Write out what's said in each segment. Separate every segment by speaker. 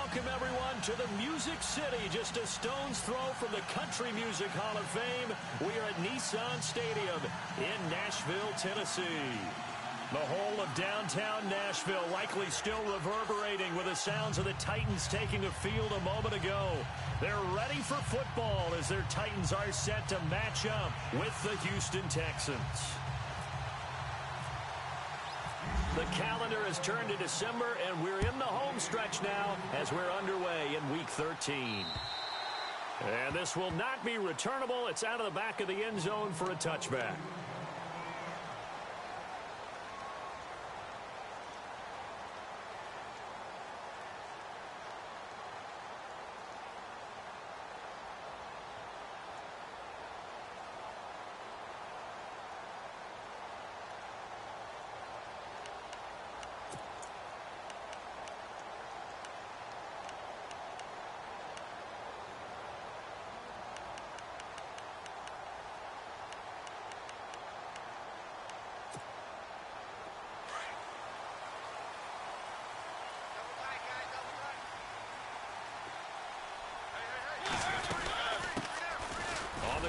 Speaker 1: welcome everyone to the Music City, just a stone's throw from the Country Music Hall of Fame. We are at Nissan Stadium in Nashville, Tennessee. The whole of downtown Nashville likely still reverberating with the sounds of the Titans taking the field a moment ago. They're ready for football as their Titans are set to match up with the Houston Texans. The calendar has turned to December, and we're in the home stretch now as we're underway in Week 13. And this will not be returnable. It's out of the back of the end zone for a touchback.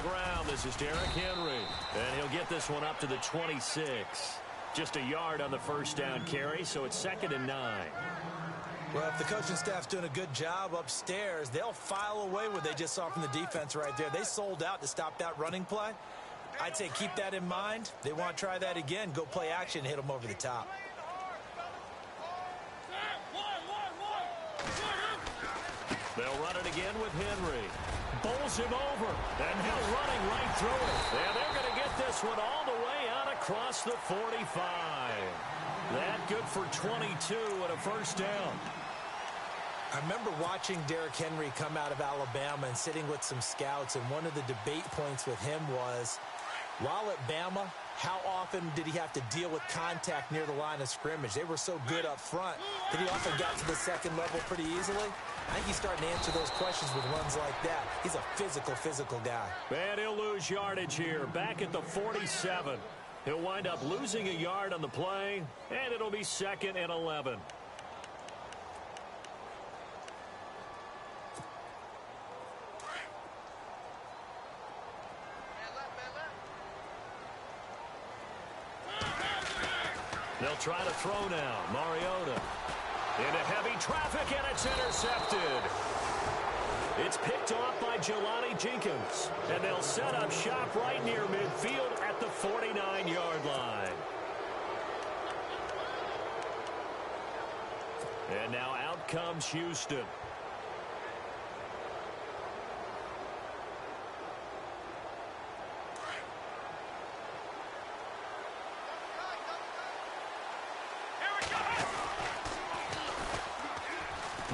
Speaker 1: Ground. This is Derrick Henry, and he'll get this one up to the 26. Just a yard on the first down carry, so it's 2nd and 9.
Speaker 2: Well, if the coaching staff's doing a good job upstairs, they'll file away what they just saw from the defense right there. They sold out to stop that running play. I'd say keep that in mind. They want to try that again. Go play action and hit them over the top.
Speaker 1: They'll run it again with Henry. Bowls him over, and he'll running right through it. And they're going to get this one all the way out across the 45. That good for 22 and a first down.
Speaker 2: I remember watching Derrick Henry come out of Alabama and sitting with some scouts, and one of the debate points with him was, while at Bama, how often did he have to deal with contact near the line of scrimmage? They were so good up front that he often got to the second level pretty easily. I think he's starting to answer those questions with runs like that. He's a physical guy.
Speaker 1: And he'll lose yardage here, back at the 47. He'll wind up losing a yard on the play, and it'll be 2nd and 11. They'll try to throw now. Mariota into heavy traffic, and it's intercepted. It's picked off by Jelani Jenkins, and they'll set up shop right near midfield at the 49-yard line. And now out comes Houston.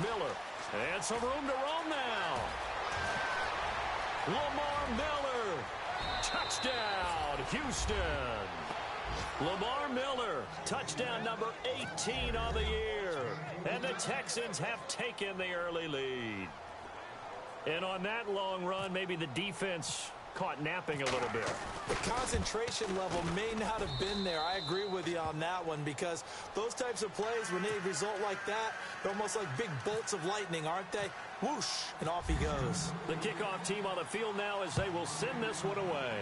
Speaker 1: Miller, and some room to roam now. Lamar Miller, touchdown, Houston. Lamar Miller, touchdown number 18 on the year. And the Texans have taken the early lead. And on that long run, maybe the defense caught napping a little bit.
Speaker 2: The concentration level may not have been there. I agree with you on that one, because those types of plays, when they result like that, they're almost like big bolts of lightning, aren't they? Whoosh, and off he goes.
Speaker 1: The kickoff team on the field now as they will send this one away.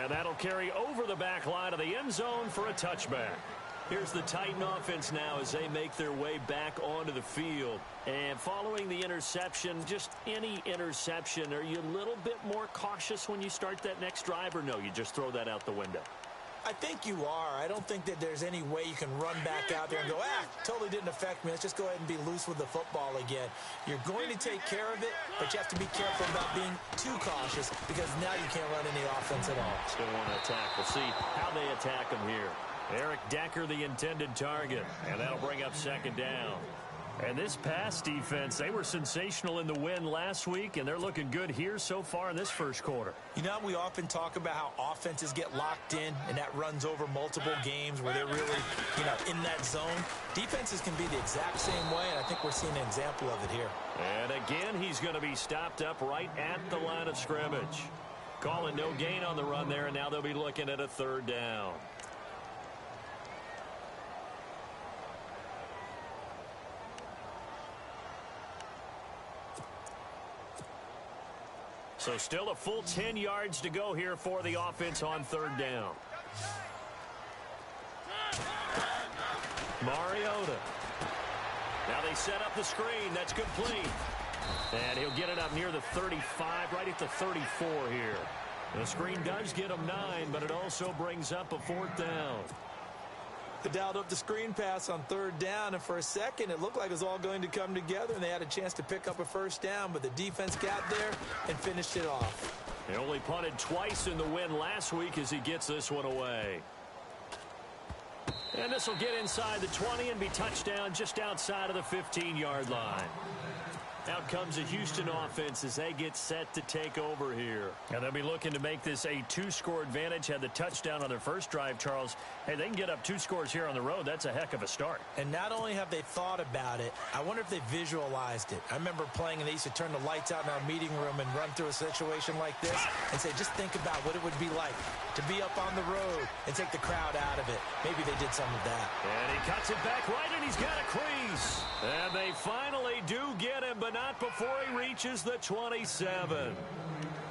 Speaker 1: And that'll carry over the back line of the end zone for a touchback. Here's the Titan offense now as they make their way back onto the field. And following the interception, just any interception, are you a little bit more cautious when you start that next drive, or no, you just throw that out the window?
Speaker 2: I think you are. I don't think that there's any way you can run back out there and go, totally didn't affect me. Let's just go ahead and be loose with the football again. You're going to take care of it, but you have to be careful about being too cautious, because now you can't run any offense at all.
Speaker 1: Still want to attack. We'll see how they attack them here. Eric Decker, the intended target, and that'll bring up 2nd down. And this pass defense, they were sensational in the win last week, and they're looking good here so far in this first quarter.
Speaker 2: You know, we often talk about how offenses get locked in, and that runs over multiple games where they're really, in that zone. Defenses can be the exact same way, and I think we're seeing an example of it here.
Speaker 1: And again, he's going to be stopped up right at the line of scrimmage. Calling no gain on the run there, and now they'll be looking at a 3rd down. So still a full 10 yards to go here for the offense on third down. Mariota. Now they set up the screen. That's complete. And he'll get it up near the 35, right at the 34 here. The screen does get him 9, but it also brings up a fourth down.
Speaker 2: They dialed up the screen pass on third down, and for a second it looked like it was all going to come together, and they had a chance to pick up a first down, but the defense got there and finished it off.
Speaker 1: He only punted twice in the win last week as he gets this one away. And this will get inside the 20 and be touchdown just outside of the 15-yard line. Out comes the Houston offense as they get set to take over here. And they'll be looking to make this a 2-score advantage. Had the touchdown on their first drive, Charles. Hey, they can get up 2 scores here on the road. That's a heck of a start.
Speaker 2: And not only have they thought about it, I wonder if they visualized it. I remember playing and they used to turn the lights out in our meeting room and run through a situation like this and say, just think about what it would be like to be up on the road and take the crowd out of it. Maybe they did some of that.
Speaker 1: And he cuts it back right, and he's got a crease. And they finally do get him, but not before he reaches the 27.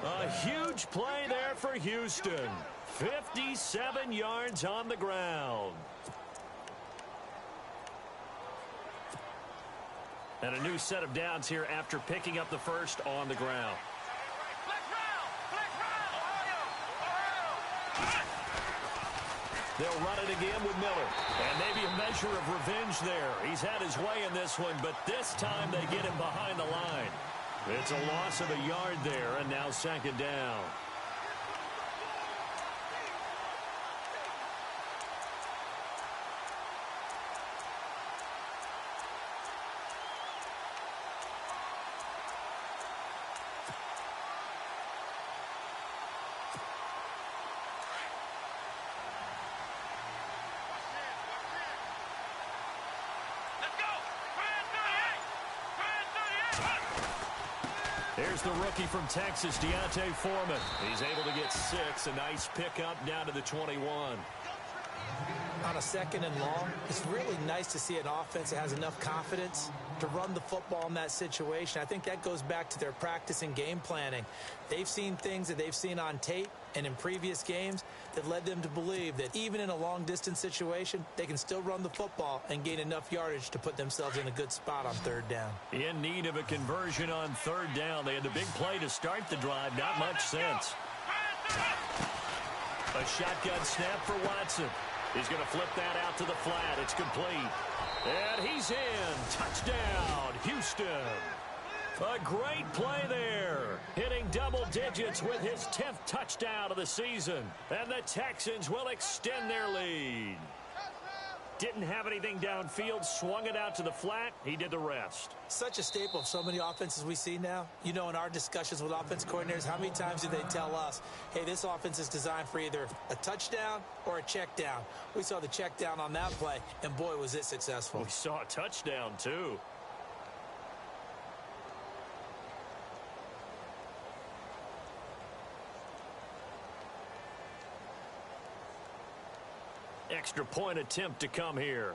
Speaker 1: A huge play there for Houston. 57 yards on the ground. And a new set of downs here after picking up the first on the ground. They'll run it again with Miller. And maybe a measure of revenge there. He's had his way in this one, but this time they get him behind the line. It's a loss of a yard there, and now second down. Here's the rookie from Texas, Deontay Foreman. He's able to get 6. A nice pickup down to the 21.
Speaker 2: On a second and long, it's really nice to see an offense that has enough confidence to run the football in that situation. I think that goes back to their practice and game planning. They've seen things that they've seen on tape and in previous games that led them to believe that even in a long-distance situation, they can still run the football and gain enough yardage to put themselves in a good spot on third down.
Speaker 1: In need of a conversion on third down. They had the big play to start the drive. Not much sense. A shotgun snap for Watson. He's going to flip that out to the flat. It's complete. And he's in. Touchdown, Houston. A great play there. Hitting double digits with his 10th touchdown of the season. And the Texans will extend their lead. Didn't have anything downfield. Swung it out to the flat. He did the rest.
Speaker 2: Such a staple of so many offenses we see now. You know, in our discussions with offense coordinators, how many times do they tell us, hey, this offense is designed for either a touchdown or a check down. We saw the check down on that play, and boy, was it successful.
Speaker 1: We saw a touchdown, too. Extra point attempt to come here.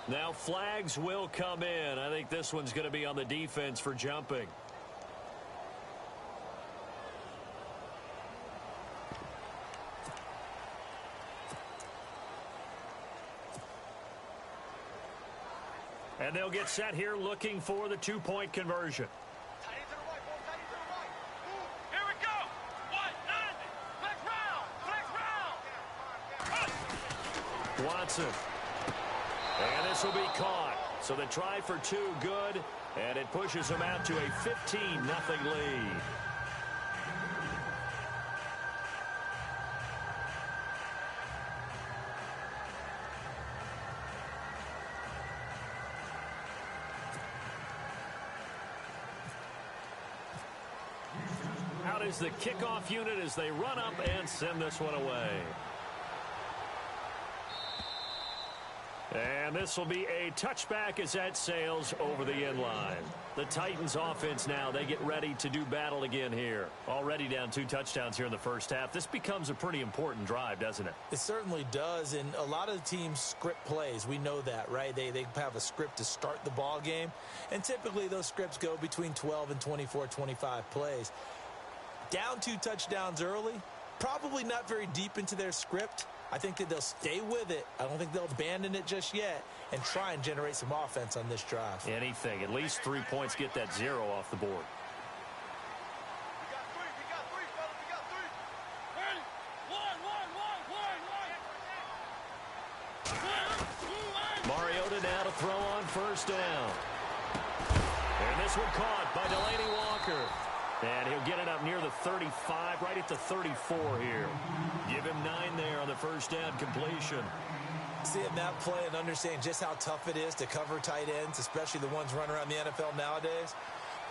Speaker 1: Now flags will come in. I think this one's going to be on the defense for jumping. And they'll get set here looking for the 2-point conversion. Watson. And this will be caught. So the try for 2 good, and it pushes them out to a 15-0 lead. Out is the kickoff unit as they run up and send this one away. And this will be a touchback as that sails over the end line. The Titans offense now, they get ready to do battle again here. Already down 2 touchdowns here in the first half. This becomes a pretty important drive, doesn't it?
Speaker 2: It certainly does, and a lot of the teams script plays. We know that, right? They have a script to start the ball game, and typically those scripts go between 12 and 24, 25 plays. Down 2 touchdowns early, probably not very deep into their script. I think that they'll stay with it. I don't think they'll abandon it just yet and try and generate some offense on this drive.
Speaker 1: Anything. At least 3 points, get that 0 off the board. Mariota now to throw on first down. And this one caught by Delaney Walker. And he'll get it up near the 35, right at the 34 here. Give him 9 there on the first down completion.
Speaker 2: Seeing that play and understanding just how tough it is to cover tight ends, especially the ones running around the NFL nowadays,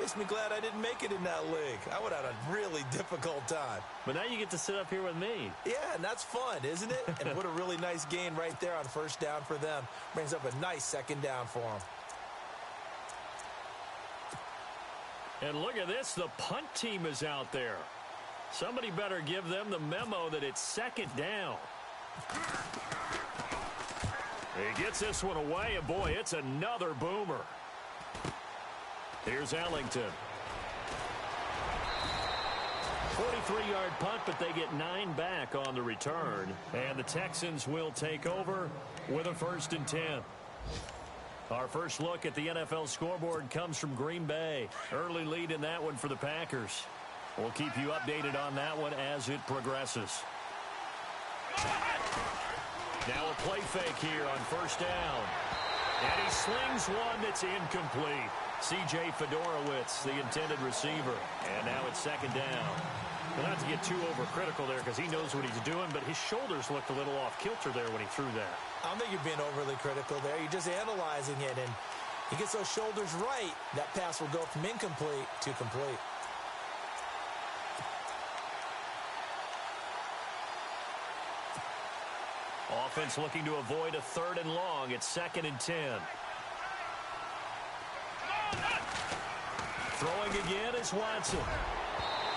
Speaker 2: makes me glad I didn't make it in that league. I would have had a really difficult time.
Speaker 1: But now you get to sit up here with me.
Speaker 2: Yeah, and that's fun, isn't it? And what a really nice gain right there on first down for them. Brings up a nice second down for them.
Speaker 1: And look at this, the punt team is out there. Somebody better give them the memo that it's second down. He gets this one away, and boy, it's another boomer. Here's Ellington. 43-yard punt, but they get 9 back on the return. And the Texans will take over with a 1st and 10. Our first look at the NFL scoreboard comes from Green Bay. Early lead in that one for the Packers. We'll keep you updated on that one as it progresses. Now a play fake here on first down. And he slings one that's incomplete. C.J. Fedorowicz, the intended receiver. And now it's second down. Well, not to get too overcritical there because he knows what he's doing, but his shoulders looked a little off kilter there when he threw that.
Speaker 2: I don't think you're being overly critical there. You're just analyzing it, and he gets those shoulders right. That pass will go from incomplete to complete.
Speaker 1: Offense looking to avoid a 3rd and long. It's 2nd and 10. Throwing again is Watson.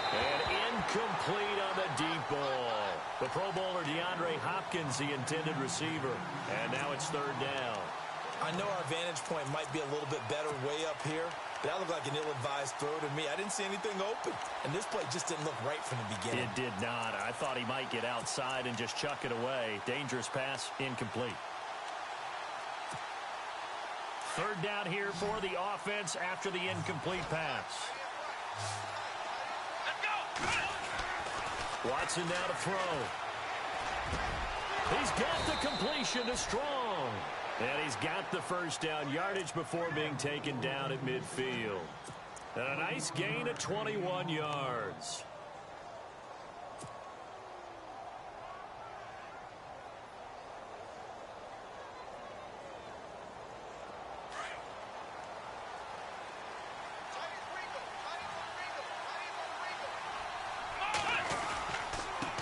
Speaker 1: And incomplete on the deep ball. The Pro Bowler DeAndre Hopkins, the intended receiver. And now it's 3rd down.
Speaker 2: I know our vantage point might be a little bit better way up here, but that looked like an ill-advised throw to me. I didn't see anything open, and this play just didn't look right from the beginning.
Speaker 1: It did not. I thought he might get outside and just chuck it away. Dangerous pass, incomplete. 3rd down here for the offense after the incomplete pass. Watson now to throw. He's got the completion to Strong. And he's got the first down yardage before being taken down at midfield. And a nice gain of 21 yards.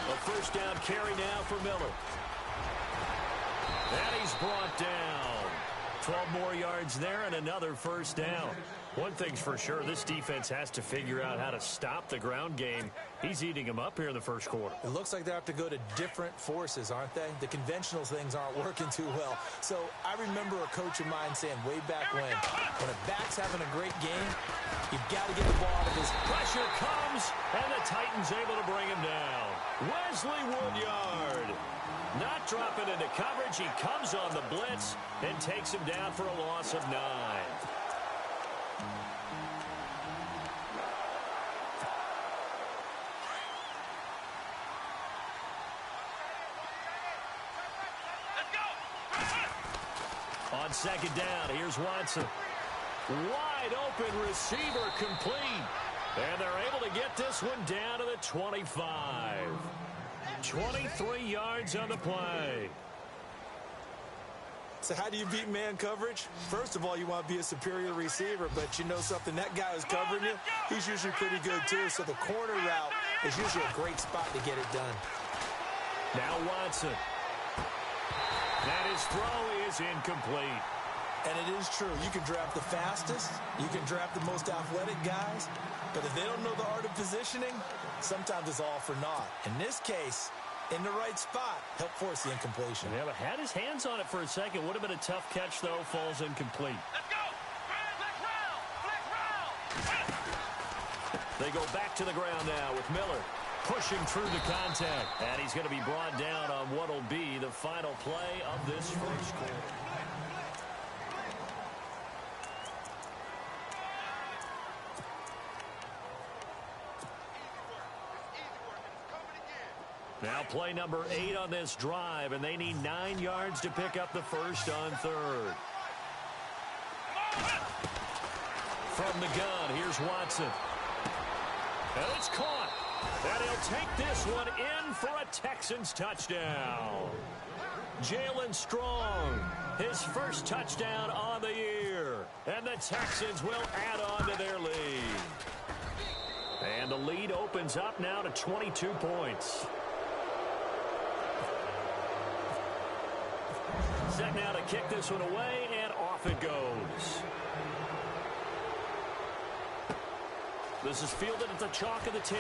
Speaker 1: A first down carry now for Miller. And he's brought down. 12 more yards there and another first down. One thing's for sure, this defense has to figure out how to stop the ground game. He's eating them up here in the first quarter.
Speaker 2: It looks like they have to go to different forces, aren't they? The conventional things aren't working too well. So I remember a coach of mine saying way back when a back's having a great game, you've got to get the ball out of his.
Speaker 1: Pressure comes, and the Titans able to bring him down. Wesley Woodyard. Not dropping into coverage. He comes on the blitz and takes him down for a loss of 9. On second down, here's Watson. Wide open receiver complete. And they're able to get this one down to the 25. 23 yards on the play.
Speaker 2: So how do you beat man coverage? First of all, you want to be a superior receiver, but you know something, that guy who's covering you, he's usually pretty good too. So the corner route is usually a great spot to get it done.
Speaker 1: Now Watson. And his throw is incomplete.
Speaker 2: And it is true. You can draft the fastest. You can draft the most athletic guys. But if they don't know the art of positioning, sometimes it's all for naught. In this case, in the right spot, helped force the incompletion.
Speaker 1: Yeah, but had his hands on it for a second. Would have been a tough catch, though. Falls incomplete.
Speaker 3: Let's go. Black round.
Speaker 1: They go back to the ground now with Miller pushing through the contact. And he's going to be brought down on what will be the final play of this first quarter. Now play number 8 on this drive, and they need 9 yards to pick up the first on third. From the gun, here's Watson. And it's caught. And he'll take this one in for a Texans touchdown. Jalen Strong, his first touchdown on the year. And the Texans will add on to their lead. And the lead opens up now to 22 points. Set now to kick this one away, and off it goes. This is fielded at the chalk of the 10.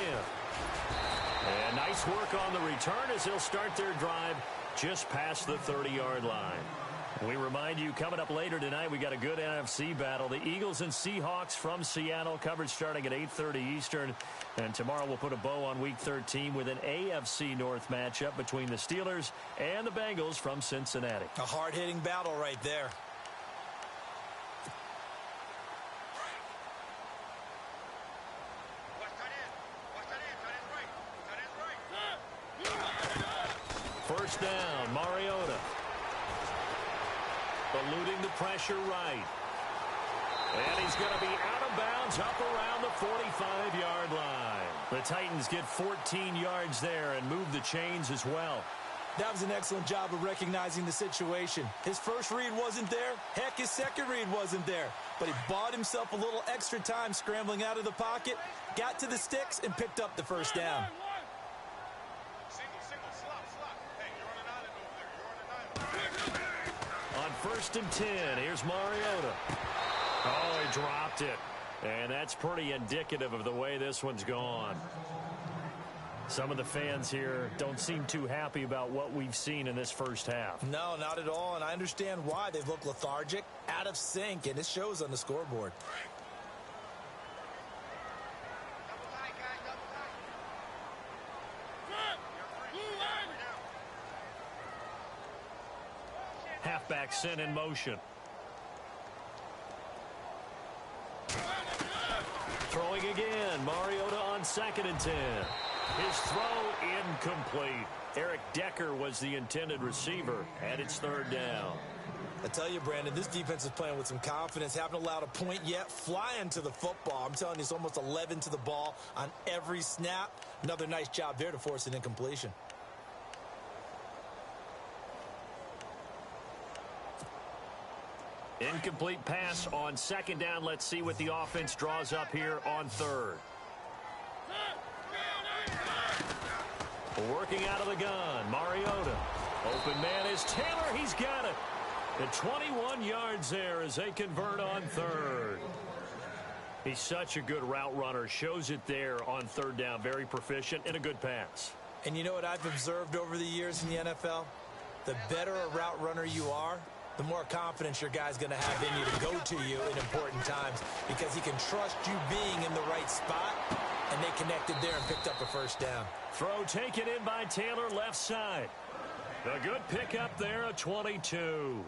Speaker 1: And nice work on the return as they'll start their drive just past the 30-yard line. We remind you, coming up later tonight, we got a good NFC battle. The Eagles and Seahawks from Seattle, coverage starting at 8:30 Eastern. And tomorrow we'll put a bow on Week 13 with an AFC North matchup between the Steelers and the Bengals from Cincinnati.
Speaker 2: A hard-hitting battle right there.
Speaker 1: First down, Mariota. Eluding the pressure right. And he's going to be out of bounds up around the 45-yard line. The Titans get 14 yards there and move the chains as well.
Speaker 2: That was an excellent job of recognizing the situation. His first read wasn't there. Heck, his second read wasn't there. But he bought himself a little extra time scrambling out of the pocket, got to the sticks, and picked up the first down.
Speaker 1: On 1st and 10, here's Mariota. Oh, he dropped it. And that's pretty indicative of the way this one's gone. Some of the fans here don't seem too happy about what we've seen in this first half.
Speaker 2: No, not at all, and I understand why. They've looked lethargic, out of sync, and it shows on the scoreboard.
Speaker 1: Halfback sent in motion. Throwing again. Mariota on 2nd and 10. His throw incomplete. Eric Decker was the intended receiver, and it's 3rd down.
Speaker 2: I tell you, Brandon, this defense is playing with some confidence. Haven't allowed a point yet. Flying to the football. I'm telling you, it's almost 11 to the ball on every snap. Another nice job there to force an incompletion.
Speaker 1: Incomplete pass on 2nd down. Let's see what the offense draws up here on 3rd. Working out of the gun, Mariota. Open man is Taylor. He's got it. At 21 yards there as they convert on 3rd. He's such a good route runner. Shows it there on 3rd down. Very proficient and a good pass.
Speaker 2: And you know what I've observed over the years in the NFL? The better a route runner you are, the more confidence your guy's going to have in you to go to you in important times because he can trust you being in the right spot, and they connected there and picked up a first down.
Speaker 1: Throw taken in by Taylor, left side. A good pickup there, a 22.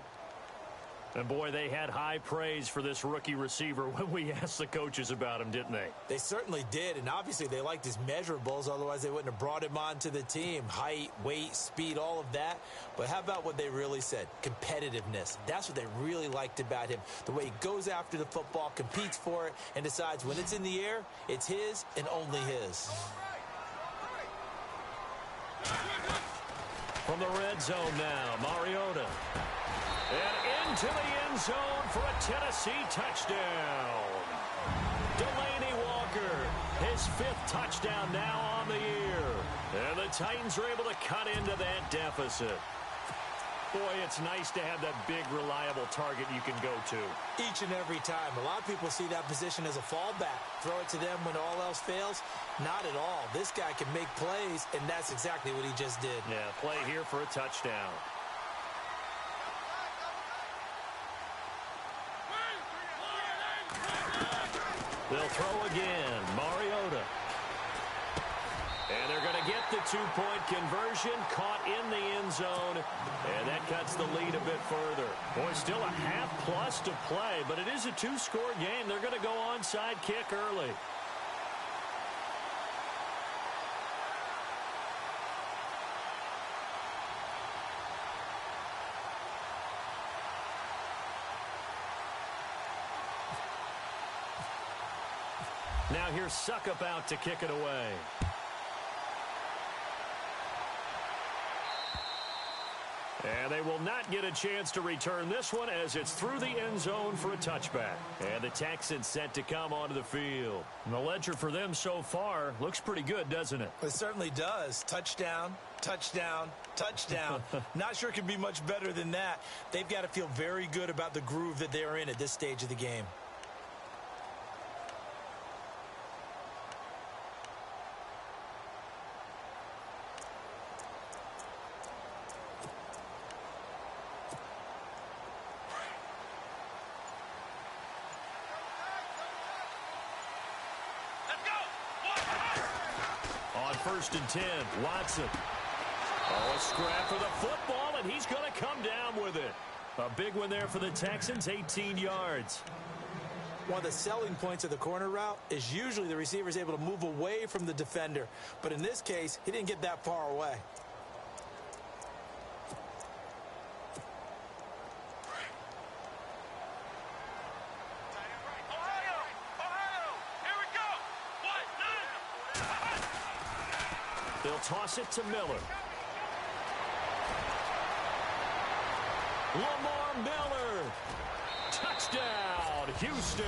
Speaker 1: And, boy, they had high praise for this rookie receiver when we asked the coaches about him, didn't they?
Speaker 2: They certainly did, and obviously they liked his measurables. Otherwise, they wouldn't have brought him onto the team. Height, weight, speed, all of that. But how about what they really said? Competitiveness. That's what they really liked about him. The way he goes after the football, competes for it, and decides when it's in the air, it's his and only his.
Speaker 1: From the red zone now, Mariota. And into the end zone for a Tennessee touchdown. Delaney Walker, his 5th touchdown now on the year. And the Titans are able to cut into that deficit. Boy, it's nice to have that big, reliable target you can go to.
Speaker 2: Each and every time. A lot of people see that position as a fallback. Throw it to them when all else fails. Not at all. This guy can make plays, and that's exactly what he just did.
Speaker 1: Yeah, play here for a touchdown. They'll throw again. Mariota. And they're going to get the two-point conversion, caught in the end zone, and that cuts the lead a bit further. Boy, still a half-plus to play, but it is a two-score game. They're going to go onside kick early. Now here's Suckup out to kick it away. And they will not get a chance to return this one as it's through the end zone for a touchback. And the Texans set to come onto the field. And the ledger for them so far looks pretty good, doesn't it?
Speaker 2: It certainly does. Touchdown, touchdown, touchdown. Not sure it can be much better than that. They've got to feel very good about the groove that they're in at this stage of the game.
Speaker 1: First and 10, Watson. Oh, a scrap for the football, and he's going to come down with it. A big one there for the Texans, 18 yards.
Speaker 2: One of the selling points of the corner route is usually the receiver is able to move away from the defender. But in this case, he didn't get that far away.
Speaker 1: They'll toss it to Miller. Lamar Miller. Touchdown, Houston.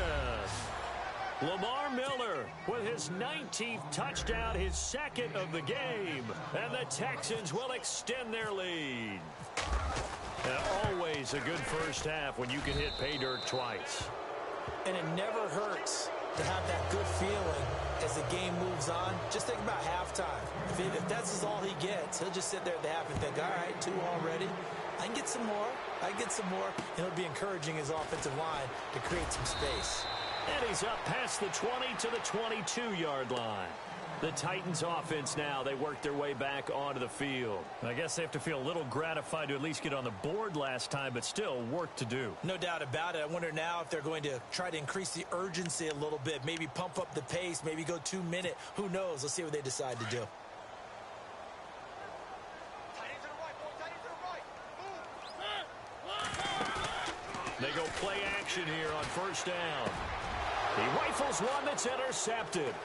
Speaker 1: Lamar Miller with his 19th touchdown, his second of the game. And the Texans will extend their lead. Always a good first half when you can hit pay dirt twice.
Speaker 2: And it never hurts to have that good feeling as the game moves on. Just think about halftime. If that's all he gets, he'll just sit there at the half and think, all right, 2 already. I can get some more. I can get some more. And it'll be encouraging his offensive line to create some space.
Speaker 1: And he's up past the 20 to the 22-yard line. The Titans offense now, they work their way back onto the field. I guess they have to feel a little gratified to at least get on the board last time, but still work to do.
Speaker 2: No doubt about it. I wonder now if they're going to try to increase the urgency a little bit, maybe pump up the pace, maybe go 2-minute. Who knows? Let's see what they decide to do.
Speaker 1: They go play action here on first down. He rifles one that's intercepted.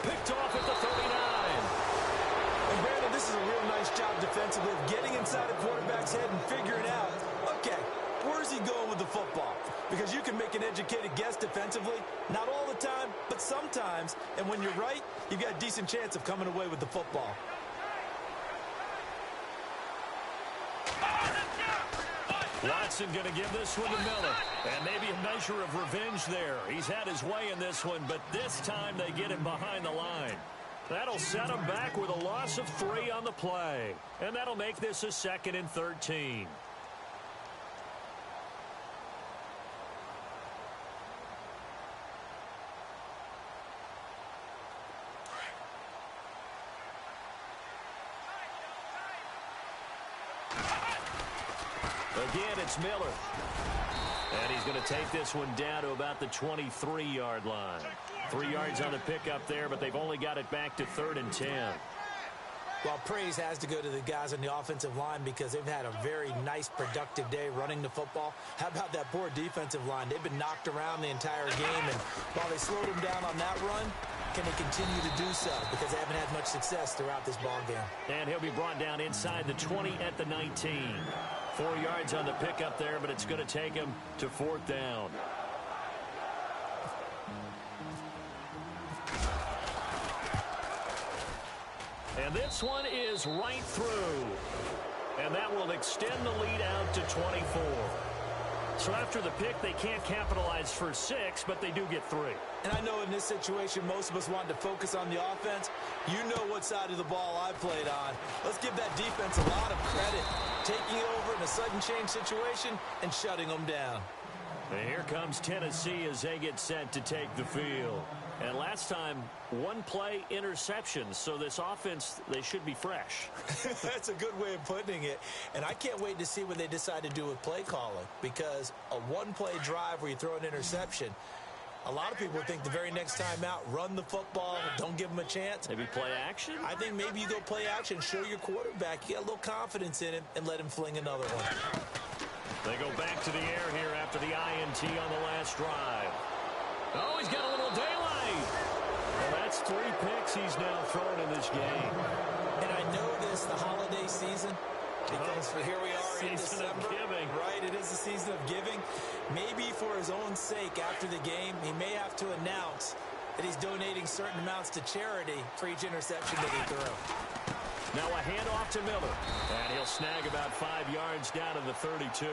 Speaker 1: Picked off at the 39.
Speaker 2: And Brandon, this is a real nice job defensively of getting inside a quarterback's head and figuring out, okay, where's he going with the football? Because you can make an educated guess defensively, not all the time, but sometimes. And when you're right, you've got a decent chance of coming away with the football.
Speaker 1: Watson going to give this one to Miller. And maybe a measure of revenge there. He's had his way in this one, but this time they get him behind the line. That'll set him back with a loss of 3 on the play. And that'll make this a 2nd and 13. Again, it's Miller. And he's going to take this one down to about the 23-yard line. 3 yards on the pickup there, but they've only got it back to 3rd and 10.
Speaker 2: Well, praise has to go to the guys on the offensive line because they've had a very nice, productive day running the football. How about that poor defensive line? They've been knocked around the entire game, and while they slowed them down on that run, can they continue to do so? Because they haven't had much success throughout this ball game.
Speaker 1: And he'll be brought down inside the 20 at the 19. 4 yards on the pickup there, but it's going to take him to 4th down. And this one is right through. And that will extend the lead out to 24. So after the pick, they can't capitalize for 6, but they do get 3.
Speaker 2: And I know in this situation, most of us wanted to focus on the offense. You know what side of the ball I played on. Let's give that defense a lot of credit, taking it over in a sudden change situation and shutting them down.
Speaker 1: And here comes Tennessee as they get set to take the field. And last time, one play interception. So this offense, they should be fresh.
Speaker 2: That's a good way of putting it. And I can't wait to see what they decide to do with play calling. Because a one-play drive where you throw an interception, a lot of people think the very next time out, run the football, don't give them a chance.
Speaker 1: Maybe play action?
Speaker 2: I think maybe you go play action, show your quarterback, you got a little confidence in him, and let him fling another one.
Speaker 1: They go back to the air here after the INT on the last drive. Oh, he's got a little daylight. Well, that's 3 picks he's now thrown in this game.
Speaker 2: And I know this, the holiday season, because here we are in
Speaker 1: Season of
Speaker 2: December.
Speaker 1: giving.
Speaker 2: Right, it is the season of giving. Maybe for his own sake after the game, he may have to announce that he's donating certain amounts to charity for each interception that he threw.
Speaker 1: Now a handoff to Miller. And he'll snag about 5 yards down to the 32.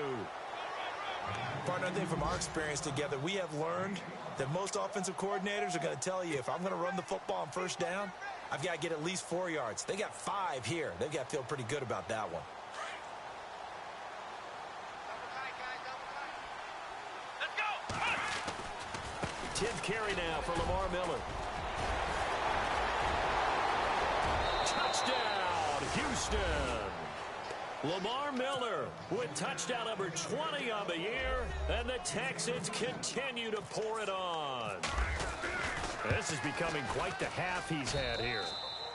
Speaker 2: Partner, I think from our experience together, we have learned that most offensive coordinators are going to tell you, if I'm going to run the football on first down, I've got to get at least 4 yards. They got 5 here. They've got to feel pretty good about that one.
Speaker 3: Let's go.
Speaker 1: 10th carry now for Lamar Miller. Touchdown, Houston. Lamar Miller with touchdown number 20 on the year, and the Texans continue to pour it on. This is becoming quite the half he's had here.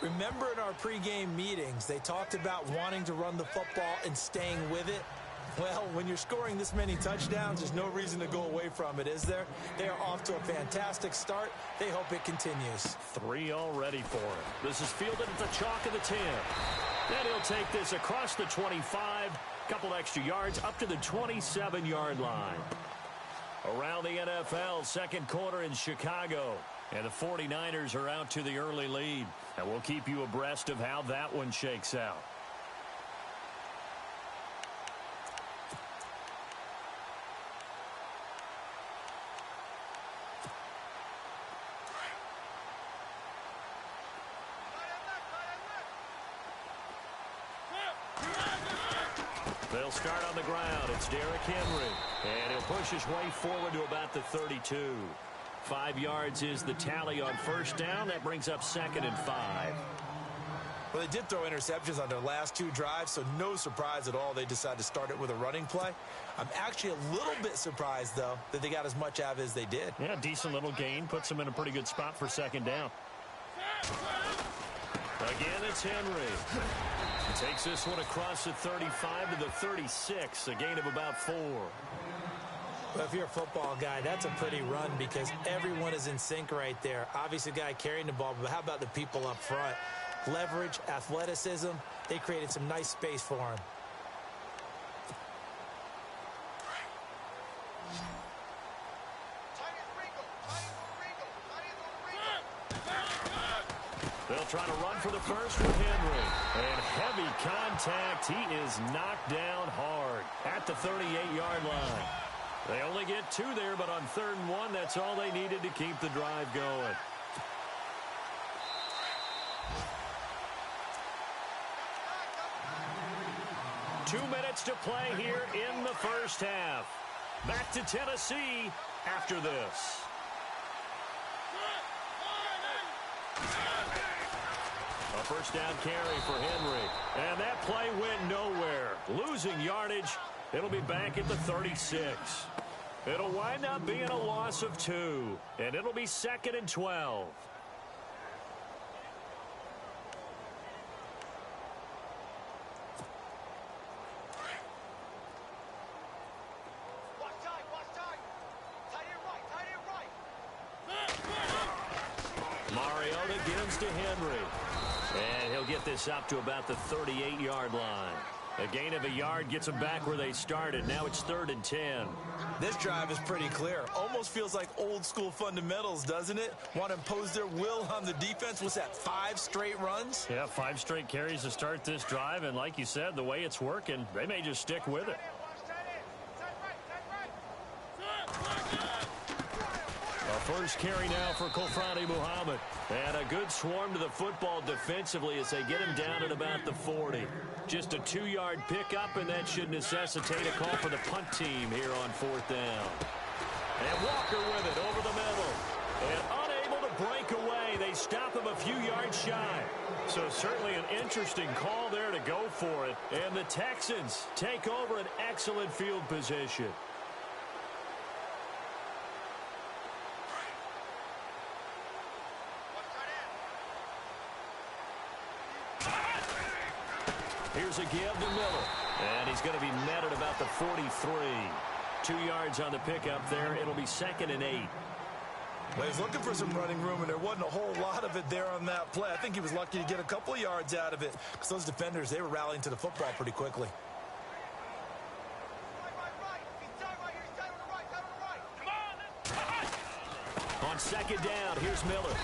Speaker 2: Remember in our pregame meetings, they talked about wanting to run the football and staying with it? Well, when you're scoring this many touchdowns, there's no reason to go away from it, is there? They are off to a fantastic start. They hope it continues.
Speaker 1: 3 already for him. This is fielded at the chalk of the 10. Then he'll take this across the 25, couple extra yards up to the 27-yard line. Around the NFL, second quarter in Chicago. And the 49ers are out to the early lead. And we'll keep you abreast of how that one shakes out. They'll start on the ground. It's Derrick Henry. And he'll push his way forward to about the 32. 5 yards is the tally on first down. That brings up 2nd and 5.
Speaker 2: Well, they did throw interceptions on their last 2 drives, so no surprise at all they decided to start it with a running play. I'm actually a little bit surprised, though, that they got as much out of it as they did.
Speaker 1: Yeah, decent little gain. Puts them in a pretty good spot for 2nd down. Again, it's Henry. He takes this one across the 35 to the 36, a gain of about 4.
Speaker 2: Well, if you're a football guy, that's a pretty run because everyone is in sync right there. Obviously, the guy carrying the ball, but how about the people up front? Leverage, athleticism, they created some nice space for him.
Speaker 1: They'll try to run for the first with Henry. And heavy contact. He is knocked down hard at the 38-yard line. They only get 2 there, but on 3rd and 1, that's all they needed to keep the drive going. Two minutes to play here in the first half. Back to Tennessee after this. A first down carry for Henry. And that play went nowhere. Losing yardage. It'll be back at the 36. It'll wind up being a loss of 2. And it'll be 2nd and 12. Mariota gives to Henry. And he'll get this up to about the 38-yard line. A gain of a yard gets them back where they started. Now it's 3rd and 10.
Speaker 2: This drive is pretty clear. Almost feels like old school fundamentals, doesn't it? Want to impose their will on the defense. What's that, 5 straight runs?
Speaker 1: Yeah, 5 straight carries to start this drive. And like you said, the way it's working, they may just stick with it. A first carry now for Kofrani Muhammad. And a good swarm to the football defensively as they get him down at about the 40. Just a 2-yard pickup, and that should necessitate a call for the punt team here on 4th down. And Walker with it over the middle. And unable to break away. They stop him a few yards shy. So certainly an interesting call there to go for it. And the Texans take over an excellent field position. Here's a give to Miller. And he's going to be met at about the 43. 2 yards on the pickup there. It'll be 2nd and 8.
Speaker 2: Well, he's looking for some running room, and there wasn't a whole lot of it there on that play. I think he was lucky to get a couple of yards out of it because those defenders, they were rallying to the football pretty quickly.
Speaker 1: On 2nd down, here's Miller.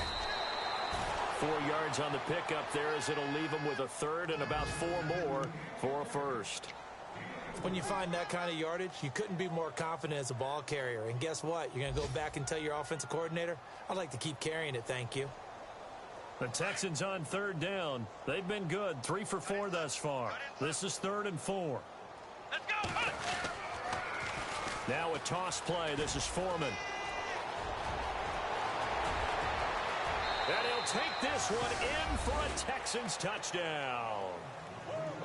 Speaker 1: 4 yards on the pickup there as it'll leave him with a 3rd and about 4 more for a 1st.
Speaker 2: When you find that kind of yardage, you couldn't be more confident as a ball carrier. And guess what? You're going to go back and tell your offensive coordinator, I'd like to keep carrying it, thank you.
Speaker 1: The Texans on 3rd down. They've been good, 3 for 4 thus far. This is 3rd and 4.
Speaker 3: Let's go.
Speaker 1: Now a toss play. This is Foreman. And he'll take this one in for a Texans touchdown.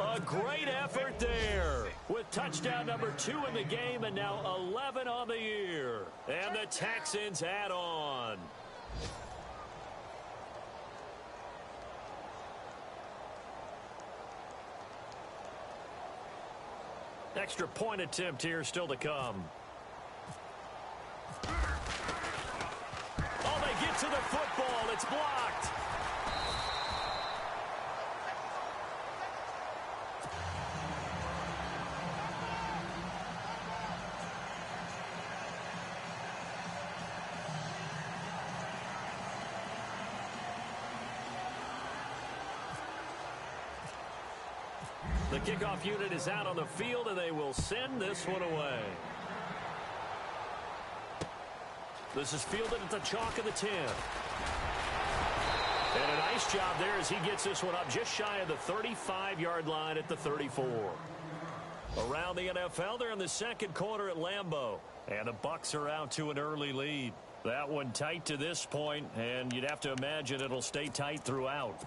Speaker 1: A great effort there with touchdown number 2 in the game and now 11 on the year. And the Texans add on. Extra point attempt here still to come. Oh, they get to the football. It's blocked. The kickoff unit is out on the field, and they will send this one away. This is fielded at the chalk of the 10. And a nice job there as he gets this one up just shy of the 35-yard line at the 34. Around the NFL, they're in the 2nd quarter at Lambeau. And the Bucs are out to an early lead. That one tight to this point, and you'd have to imagine it'll stay tight throughout.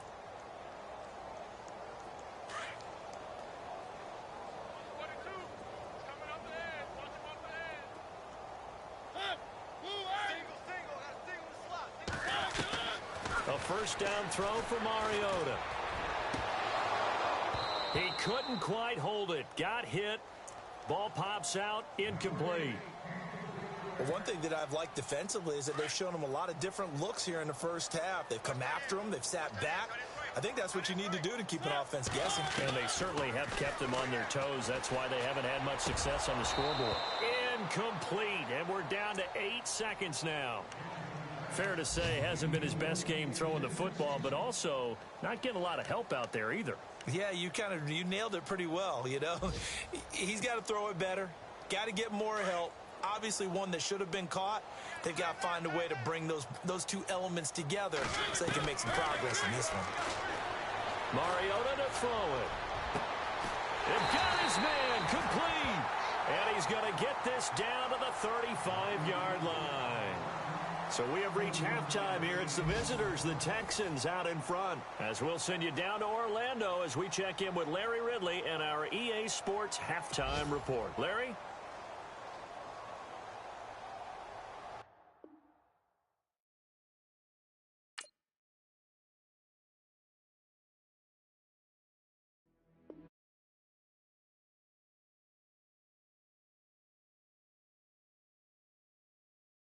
Speaker 1: A first down throw for Mariota. He couldn't quite hold it. Got hit. Ball pops out. Incomplete.
Speaker 2: Well, one thing that I've liked defensively is that they've shown him a lot of different looks here in the first half. They've come after him. They've sat back. I think that's what you need to do to keep an offense guessing.
Speaker 1: And they certainly have kept them on their toes. That's why they haven't had much success on the scoreboard. Incomplete. And we're down to 8 seconds now. Fair to say, hasn't been his best game throwing the football, but also not getting a lot of help out there either.
Speaker 2: Yeah, you nailed it pretty well, you know. He's got to throw it better. Got to get more help. Obviously one that should have been caught. They've got to find a way to bring those two elements together so they can make some progress in this one.
Speaker 1: Mariota to throw it. They've got his man complete. And he's going to get this down to the 35-yard line. So we have reached halftime here. It's the visitors, the Texans, out in front. As we'll send you down to Orlando as we check in with Larry Ridley and our EA Sports Halftime Report. Larry?